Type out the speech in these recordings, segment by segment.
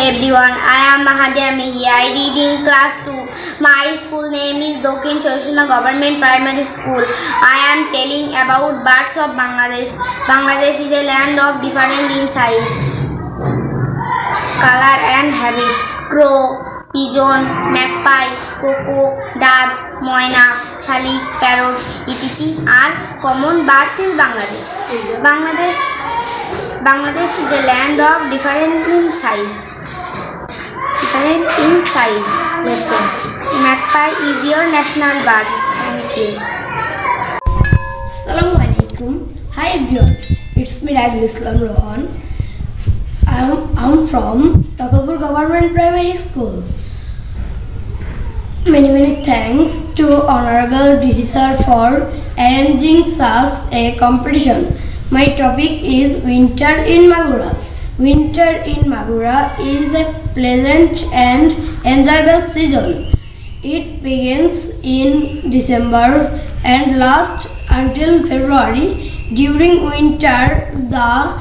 everyone, I am Mahadia Mehi. I read in class 2. My school name is Dokin Shoshana Government Primary School. I am telling about birds of Bangladesh. Bangladesh is a land of different in size, color and habit. Crow, pigeon, magpie, cuckoo, dove, moina, shalik, parrot, etc. are common birds in Bangladesh. Bangladesh is a land of different in size. Magpie is your national bird. Thank you. Assalamu alaikum. Hi everyone. It's me Ragil Islam Rohan. I'm from Takalpur Government Primary School. Many thanks to Honorable DC Sir for arranging such a competition. My topic is Winter in Magura. Winter in Magura is a pleasant and enjoyable season. It begins in December and lasts until February. During winter, the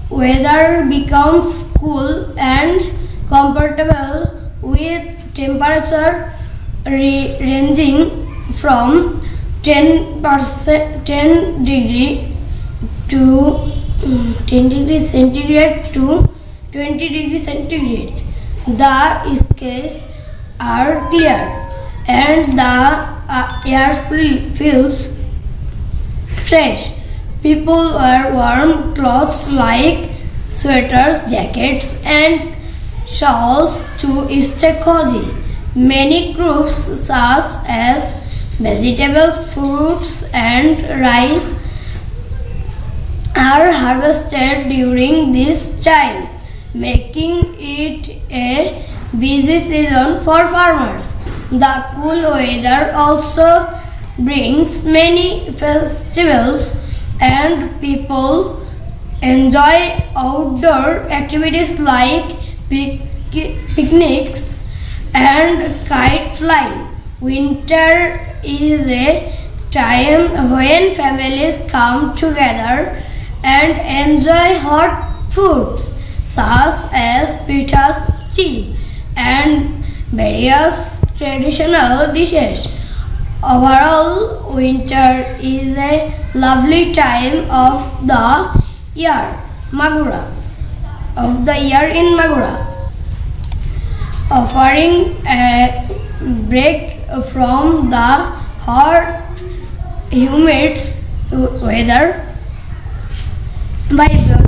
weather becomes cool and comfortable with temperature ranging from 10 degrees centigrade to 20 degrees centigrade. The skies are clear and the air feels fresh. People wear warm clothes like sweaters, jackets and shawls to stay cozy. Many crops such as vegetables, fruits and rice are harvested during this time, making it a busy season for farmers. The cool weather also brings many festivals and people enjoy outdoor activities like picnics and kite flying. Winter is a time when families come together and enjoy hot foods such as pitas, tea and various traditional dishes. Overall, winter is a lovely time of the year in Magura, offering a break from the hot, humid weather. Bye everyone.